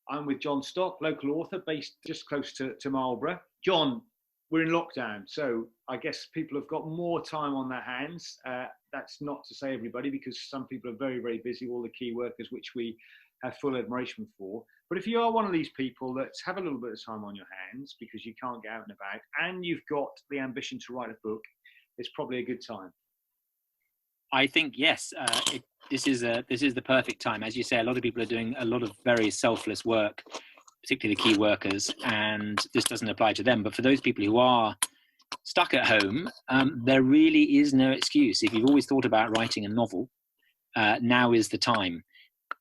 I'm with Jon Stock, local author based just close to Marlborough. Jon, we're in lockdown, so I guess people have got more time on their hands. That's not to say everybody, because some people are very, very busy, all the key workers, which we have full admiration for. But if you are one of these people that have a little bit of time on your hands because you can't get out and about, and you've got the ambition to write a book, it's probably a good time. I think yes. This is the perfect time. As you say, a lot of people are doing a lot of very selfless work, particularly the key workers, and this doesn't apply to them. But for those people who are stuck at home, there really is no excuse. If you've always thought about writing a novel, now is the time.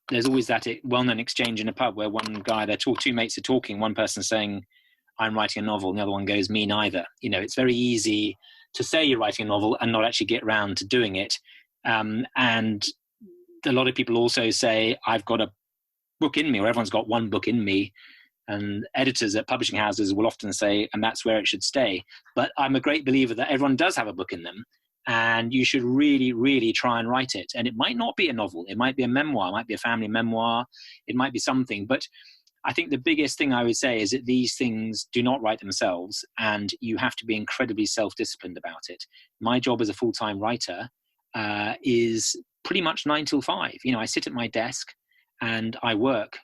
There's always that well-known exchange in a pub where two mates are talking, one person saying, I'm writing a novel, and the other one goes, me neither. You know, it's very easy to say you're writing a novel and not actually get around to doing it. And a lot of people also say, I've got a book in me, or everyone's got one book in me. And editors at publishing houses will often say, and that's where it should stay. But I'm a great believer that everyone does have a book in them, and you should really, really try and write it. And it might not be a novel. It might be a memoir. It might be a family memoir. It might be something. But I think the biggest thing I would say is that these things do not write themselves, and you have to be incredibly self-disciplined about it. My job as a full-time writer is pretty much 9 till 5. You know, I sit at my desk and I work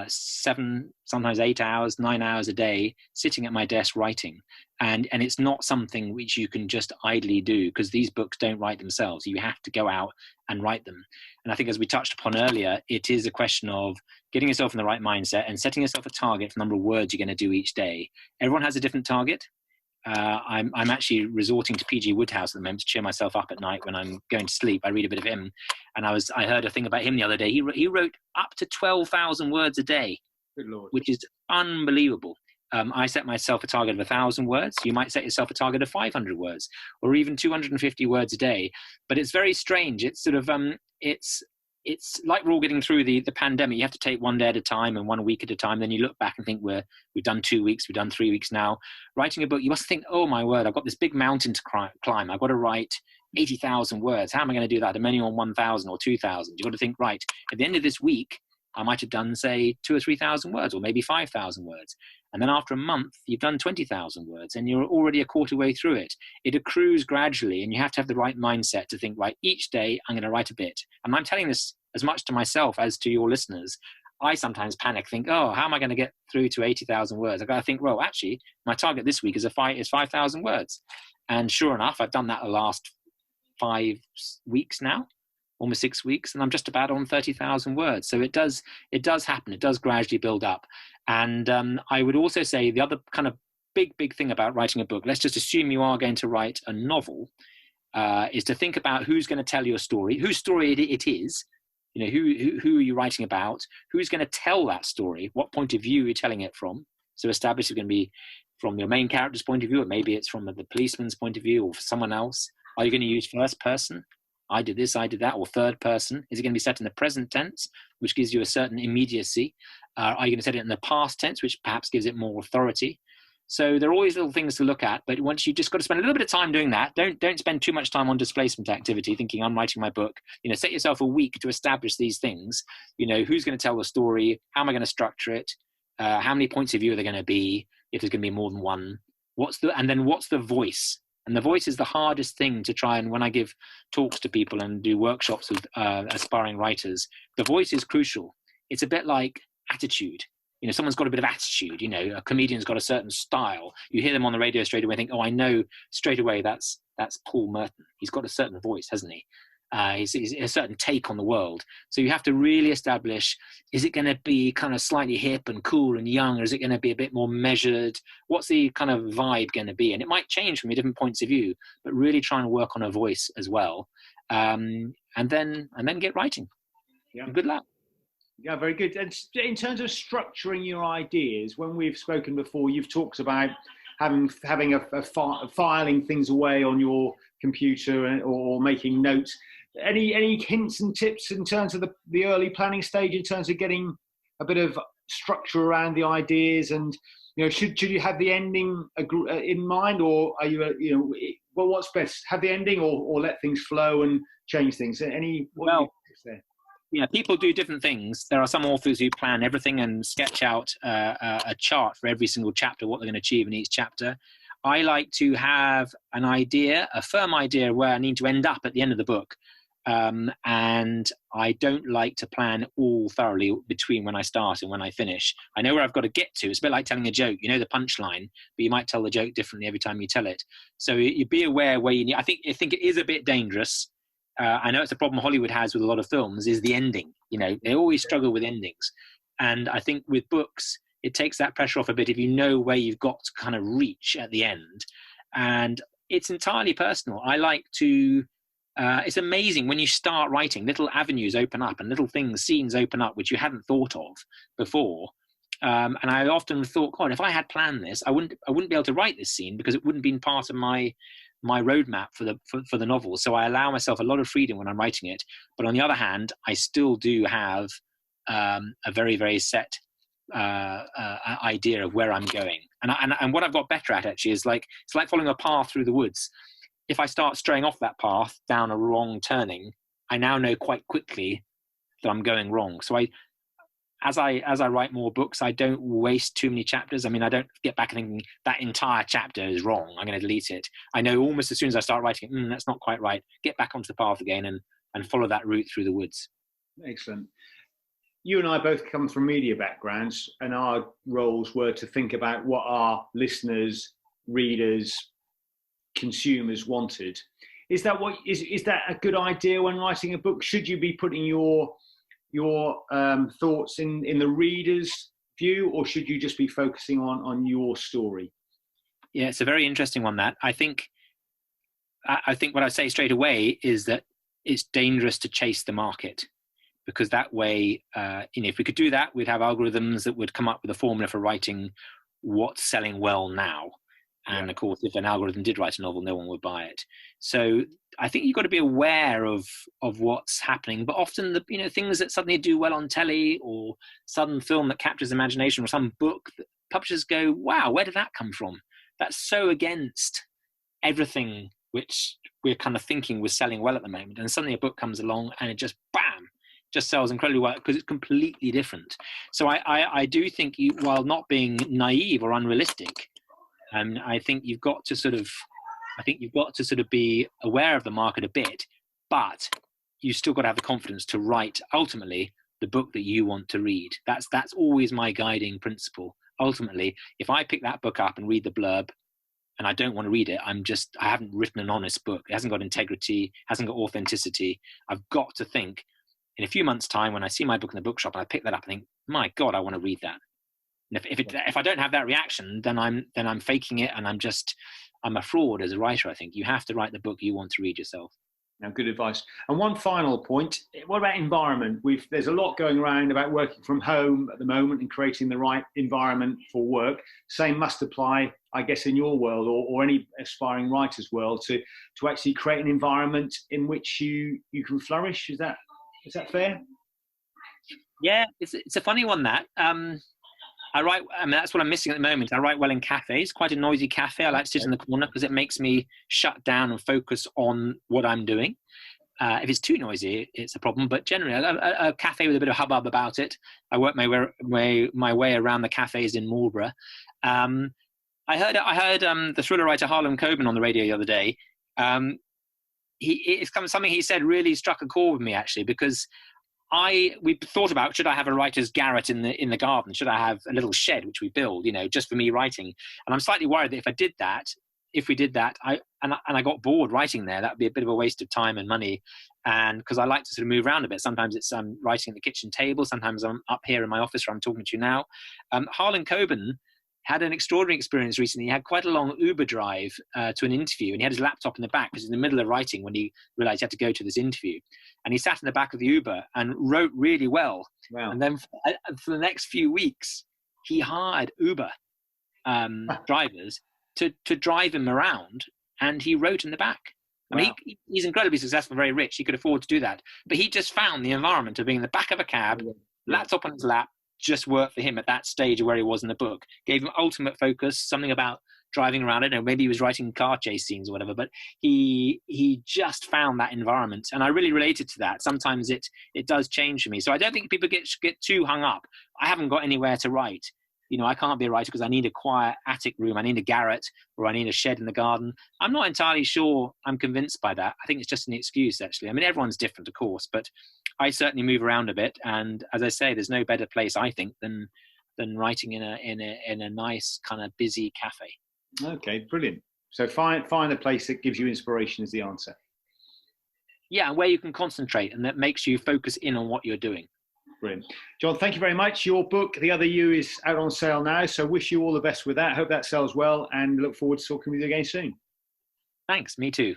7, sometimes 8 hours, 9 hours a day, sitting at my desk writing. And it's not something which you can just idly do, because these books don't write themselves. You have to go out and write them. And I think, as we touched upon earlier, it is a question of getting yourself in the right mindset and setting yourself a target for the number of words you're going to do each day. Everyone has a different target. I'm actually resorting to P.G. Wodehouse at the moment to cheer myself up at night when I'm going to sleep. I read a bit of him, and I heard a thing about him the other day. He wrote up to 12,000 words a day, Good Lord. Which is unbelievable. I set myself a target of 1,000 words. You might set yourself a target of 500 words, or even 250 words a day. But it's very strange. It's sort of it's like we're all getting through the pandemic. You have to take one day at a time and 1 week at a time. Then you look back and think we've done 2 weeks, we've done 3 weeks now. Writing a book, you must think, oh my word, I've got this big mountain to climb. I've got to write 80,000 words. How am I going to do that? I'm only on 1,000 or 2,000. You've got to think, right, at the end of this week, I might have done, say, 2,000 or 3,000 words, or maybe 5,000 words. And then after a month, you've done 20,000 words, and you're already a quarter way through it. It accrues gradually, and you have to have the right mindset to think, right, each day I'm going to write a bit. And I'm telling this as much to myself as to your listeners. I sometimes panic, think, oh, how am I going to get through to 80,000 words? I've got to think, well, actually, my target this week is 5,000 words. And sure enough, I've done that the last 5 weeks now, almost 6 weeks, and I'm just about on 30,000 words. So it does happen. It does gradually build up. And I would also say the other kind of big thing about writing a book, let's just assume you are going to write a novel, is to think about who's going to tell your story, whose story it is. You know, who are you writing about? Who's going to tell that story? What point of view are you telling it from? So establish it's going to be from your main character's point of view, or maybe it's from the policeman's point of view, or for someone else. Are you going to use first person? I did this, I did that, or third person? Is it going to be set in the present tense, which gives you a certain immediacy? Are you going to set it in the past tense, which perhaps gives it more authority? So there are always little things to look at, but once you just got to spend a little bit of time doing that, don't spend too much time on displacement activity, thinking I'm writing my book. You know, set yourself a week to establish these things. You know, who's going to tell the story? How am I going to structure it? How many points of view are there going to be? If there's going to be more than one, and then what's the voice? And the voice is the hardest thing to try. And when I give talks to people and do workshops with aspiring writers, the voice is crucial. It's a bit like attitude. You know, someone's got a bit of attitude. You know, a comedian's got a certain style. You hear them on the radio straight away and think, oh, I know straight away that's Paul Merton. He's got a certain voice, hasn't he? He's a certain take on the world. So you have to really establish, is it going to be kind of slightly hip and cool and young, or is it going to be a bit more measured? What's the kind of vibe going to be? And it might change from your different points of view, but really try and work on a voice as well. And then get writing. Yeah. And good luck. Yeah, very good. And in terms of structuring your ideas, when we've spoken before, you've talked about having filing things away on your computer or making notes. Any hints and tips in terms of the early planning stage, in terms of getting a bit of structure around the ideas? And you know, should you have the ending in mind, or are you well, what's best, have the ending or let things flow and change things? Any tips there? Yeah, people do different things. There are some authors who plan everything and sketch out a chart for every single chapter, what they're going to achieve in each chapter. I like to have an idea, a firm idea where I need to end up at the end of the book. And I don't like to plan all thoroughly between when I start and when I finish. I know where I've got to get to. It's a bit like telling a joke. You know the punchline, but you might tell the joke differently every time you tell it. So you be aware where you need. I think it is a bit dangerous. I know it's a problem Hollywood has with a lot of films is the ending. You know, they always struggle with endings. And I think with books, it takes that pressure off a bit if you know where you've got to kind of reach at the end. And it's entirely personal. I like to, it's amazing when you start writing, little avenues open up and little things, scenes open up, which you hadn't thought of before. And I often thought, God, if I had planned this, I wouldn't be able to write this scene because it wouldn't have been part of my roadmap for the novel. So I allow myself a lot of freedom when I'm writing it. But on the other hand, I still do have a very, very set idea of where I'm going. And what I've got better at actually is it's like following a path through the woods. If I start straying off that path down a wrong turning, I now know quite quickly that I'm going wrong. So as I write more books, I don't waste too many chapters. I mean, I don't get back and thinking that entire chapter is wrong, I'm going to delete it. I know almost as soon as I start writing it, that's not quite right. Get back onto the path again and follow that route through the woods. Excellent. You and I both come from media backgrounds, and our roles were to think about what our listeners, readers, consumers wanted. Is that a good idea when writing a book? Should you be putting your thoughts in the reader's view, or should you just be focusing on your story? Yeah, it's a very interesting one. That I think what I say straight away is that it's dangerous to chase the market, because that way, if we could do that, we'd have algorithms that would come up with a formula for writing what's selling well now. And of course, if an algorithm did write a novel, no one would buy it. So I think you've got to be aware of what's happening. But often the things that suddenly do well on telly, or sudden film that captures imagination, or some book that publishers go, wow, where did that come from? That's so against everything which we're kind of thinking was selling well at the moment. And suddenly a book comes along and it just, bam, just sells incredibly well because it's completely different. So I do think while not being naive or unrealistic, I think you've got to sort of be aware of the market a bit, but you still got to have the confidence to write ultimately the book that you want to read. That's always my guiding principle. Ultimately, if I pick that book up and read the blurb and I don't want to read it, I haven't written an honest book. It hasn't got integrity, hasn't got authenticity. I've got to think in a few months' time when I see my book in the bookshop and I pick that up and think, my God, I want to read that. And if I don't have that reaction, then I'm faking it, and I'm a fraud as a writer. I think you have to write the book you want to read yourself. Now, good advice. And one final point: what about environment? There's a lot going around about working from home at the moment and creating the right environment for work. Same must apply, I guess, in your world or any aspiring writer's world to actually create an environment in which you can flourish. Is that fair? Yeah, it's a funny one that. That's what I'm missing at the moment. I write well in cafes, quite a noisy cafe. I like to sit in the corner because it makes me shut down and focus on what I'm doing. If it's too noisy, it's a problem. But generally, a cafe with a bit of hubbub about it. I work my way around the cafes in Marlborough. I heard the thriller writer Harlan Coben on the radio the other day. Something he said really struck a chord with me, actually, because we thought about, should I have a writer's garret in the garden? Should I have a little shed which we build, just for me writing? And I'm slightly worried that if we did that, I got bored writing there, that'd be a bit of a waste of time and money. And because I like to sort of move around a bit. Sometimes it's writing at the kitchen table. Sometimes I'm up here in my office where I'm talking to you now. Harlan Coben had an extraordinary experience recently. He had quite a long Uber drive to an interview, and he had his laptop in the back because in the middle of writing when he realized he had to go to this interview. And he sat in the back of the Uber and wrote really well. Wow. And then for the next few weeks, he hired Uber drivers to drive him around, and he wrote in the back. I mean, he's incredibly successful, very rich. He could afford to do that. But he just found the environment of being in the back of a cab, laptop on his lap, just worked for him at that stage of where he was in the book. Gave him ultimate focus, something about driving around. I don't know, maybe he was writing car chase scenes or whatever, but he just found that environment. And I really related to that. Sometimes it does change for me. So I don't think people get too hung up. I haven't got anywhere to write. You know, I can't be a writer because I need a quiet attic room. I need a garret, or I need a shed in the garden. I'm not entirely sure I'm convinced by that. I think it's just an excuse, actually. I mean, everyone's different, of course, but I certainly move around a bit. And as I say, there's no better place, I think, than writing in a nice kind of busy cafe. Okay, brilliant. So find a place that gives you inspiration is the answer. Yeah, and where you can concentrate and that makes you focus in on what you're doing. Brilliant. Jon, thank you very much. Your book, The Other You, is out on sale now. So wish you all the best with that. Hope that sells well and look forward to talking with you again soon. Thanks. Me too.